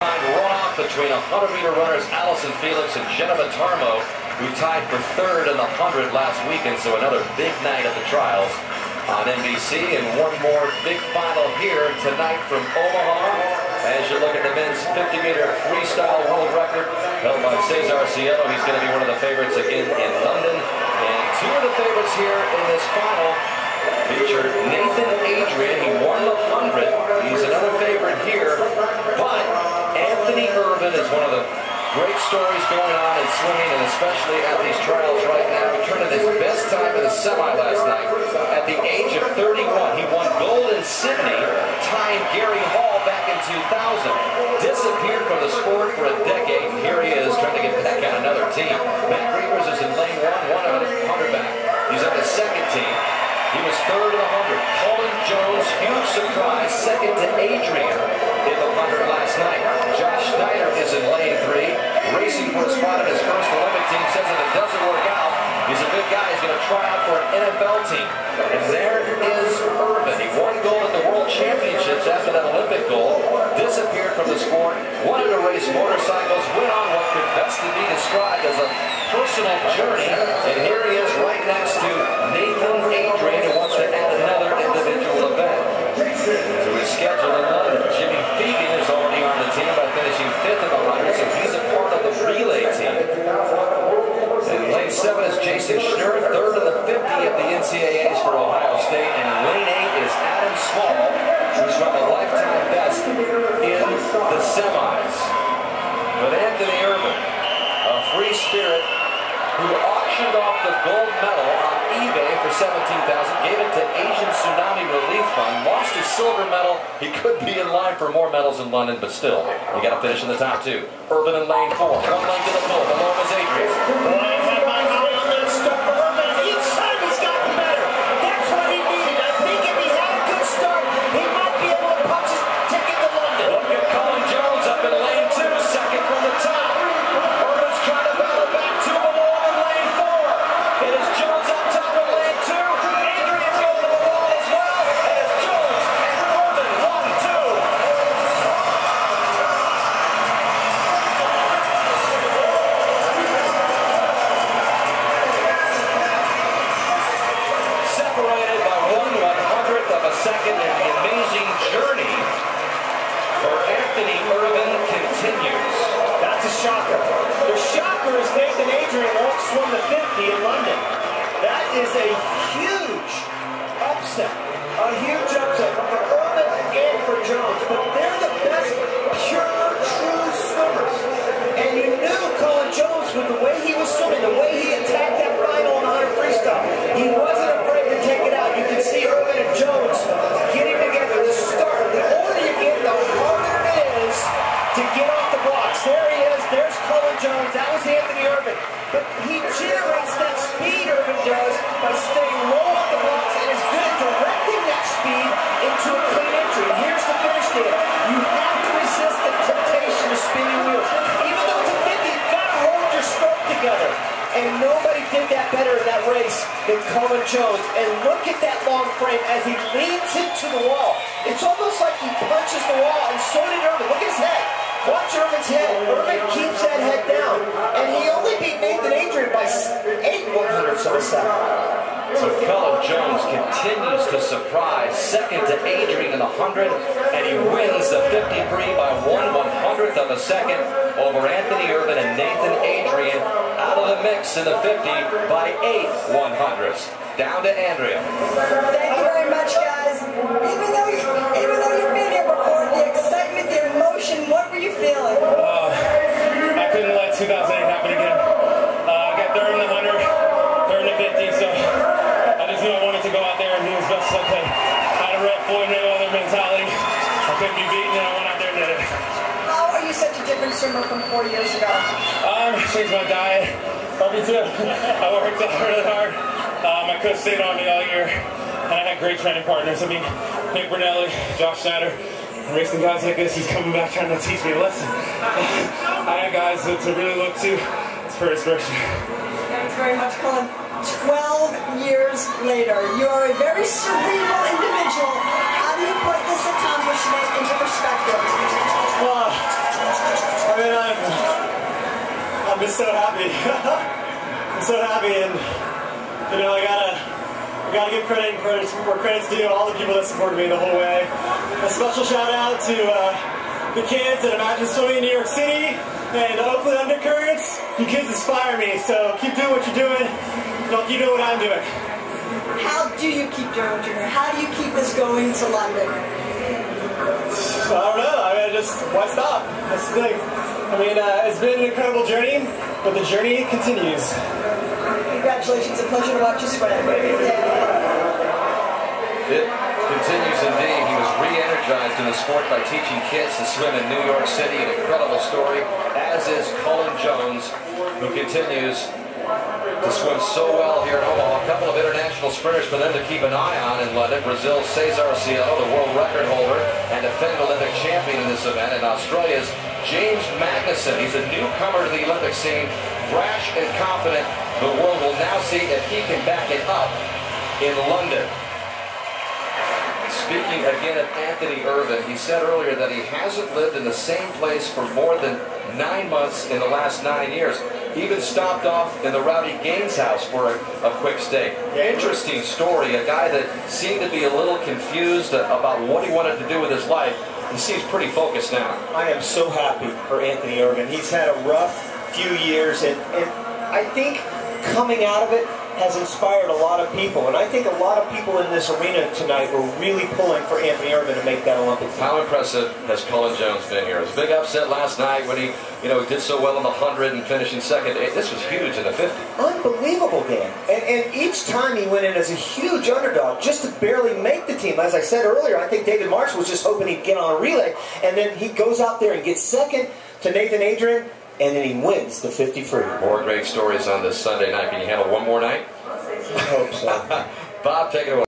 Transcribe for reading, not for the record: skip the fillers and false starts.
Runoff between 100-meter runners Allison Felix and Jennifer Tarmo, who tied for third in the 100 last weekend. So another big night at the trials on NBC, and one more big final here tonight from Omaha. As you look at the men's 50-meter freestyle world record held by Cesar Cielo, he's going to be one of the favorites again in London. And two of the favorites here in this final feature Nathan Adrian. He won the 100. He's another favorite here, but Ervin is one of the great stories going on in swimming, and especially at these trials right now. He turned in his best time in the semi last night at the age of 31. He won gold in Sydney, tying Gary Hall back in 2000. Disappeared from the sport for a decade, and here he is trying to get back on another team. Matt Reavers is in lane 100 back. He's on the second team. He was third in the 100. Cullen Jones, huge surprise, second to Adrian in the 100 last night. Josh Snyder is in lane 3, racing for a spot on his first Olympic team. Says if it doesn't work out, he's a big guy. He's going to try out for an NFL team. And there is Ervin. He won gold at the World Championships after that Olympic gold. Disappeared from the sport. Wanted to race motorcycles. Went on what could best be described as a personal journey. And here he is right next to Nathan Adrian, who wants to add another individual event to his schedule in London. Jimmy Fegan is already on the team by finishing 5th in the 100, so he's a part of the relay team. In lane 7 is Jason Schnurr, 3rd in the 50 of the NCAAs for Ohio State. And in lane 8 is Adam Small, who's run a lifetime best in the semis. But Anthony Ervin, a free spirit who auctioned off the gold medal on eBay for $17,000, gave it to Asian Tsunami Relief Fund, lost his silver medal. He could be in line for more medals in London, but still, you got to finish in the top 2. Ervin in lane 4, 1 lane to the pole, below him is Adrian. Well, I had my eye on that start for Ervin. Each time he's gotten better. That's what he needed. I think if he had a good start, he might be able to punch his ticket to London. Look at Cullen Jones up in lane 2, second from the top. Ervin's trying to battle back to below him in lane 4. It is Jones on top of lane 2. Adrian goes to the wall as well. It is Jones and Ervin, 1-2. Separated by 1/100th of a second, and the amazing journey for Anthony Ervin continues. That's a shocker. The shocker is Nathan Adrian won't swim the 50 in London. That is a huge upset. A huge upset for Ervin and for Jones. But they're the best pure, true swimmers. And you knew Cullen Jones with the way he was swimming, the way he attacked that final in 100 freestyle. He wasn't afraid to take it out. You can see Ervin and Jones getting together. The start, the older you get, the harder it is to get off the blocks. There he is. There's Cullen Jones. That was Anthony Ervin. But he generates that speed, Ervin does, by staying low on the blocks and is good at directing that speed into a clean entry. And here's the finish there. You have to resist the temptation of spinning wheels. Even though it's a 50, you've got to hold your stroke together. And nobody did that better in that race than Cullen Jones. And look at that long frame as he leans into the wall. It's almost like he punches the wall, and so did Ervin. Look at his head. Watch Ervin's head. Ervin keeps that head down. And he only beat Nathan Adrian by 8/100ths of a second. So Cullen Jones continues to surprise, second to Adrian in the 100, and he wins the 50-free by 1/100th of a second over Anthony Ervin and Nathan Adrian, out of the mix in the 50 by 8/100ths. Down to Andrea. Thank you very much, guys. Even though you've been here before, the excitement, the emotion, what were you feeling? I couldn't let 2008 happen again. I got third in the 100, third in the 50, so I just knew I wanted to go out there and do as best as I could. I had a real Floyd Mayweather mentality. I couldn't be beaten, and I went out there and did it. How are you such a different swimmer from 4 years ago? Changed my diet. Probably too. I worked out really hard. My coach stayed on me all year, and I had great training partners. I mean, Nick Brunelli, Josh Snyder, racing guys like this. He's coming back trying to teach me a lesson. I had guys to really look to for inspiration. Thanks very much, Cullen. 12 years later, you are a very cerebral individual. How do you put this accomplishment into perspective? Well, I'm just so happy. I'm so happy, and you know, I gotta give credit where credit's due. All the people that supported me the whole way. A special shout out to the kids at Imagine Swimming in New York City and the Oakland Undercurrents. You kids inspire me, so keep doing what you're doing. Don't keep doing what I'm doing. How do you keep doing what you're doing? How do you keep this going to London? I don't know. I mean, why stop? That's the thing. I mean, it's been an incredible journey, but the journey continues. Congratulations, a pleasure to watch you swim. It continues indeed. He was re-energized in the sport by teaching kids to swim in New York City. An incredible story, as is Cullen Jones, who continues to swim so well here in Omaha. A couple of international sprinters for them to keep an eye on in London. Brazil's Cesar Cielo, the world record holder and defending Olympic champion in this event. And Australia's James Magnuson. He's a newcomer to the Olympic scene, brash and confident. The world will now see if he can back it up in London. Speaking again of Anthony Ervin, he said earlier that he hasn't lived in the same place for more than 9 months in the last 9 years. He even stopped off in the Rowdy Gaines house for a quick stay. Interesting story. A guy that seemed to be a little confused about what he wanted to do with his life. He seems pretty focused now. I am so happy for Anthony Ervin. He's had a rough few years, and I think coming out of it has inspired a lot of people, and I think a lot of people in this arena tonight were really pulling for Anthony Ervin to make that Olympic team. How impressive has Cullen Jones been here? It was a big upset last night when he, did so well in the 100 and finishing second. This was huge in the 50. Unbelievable, Dan. And each time he went in as a huge underdog just to barely make the team. As I said earlier, I think David Marsh was just hoping he'd get on a relay, and then he goes out there and gets second to Nathan Adrian, and then he wins the 50 free. More great stories on this Sunday night. Can you handle one more night? I hope so. Bob, take it away.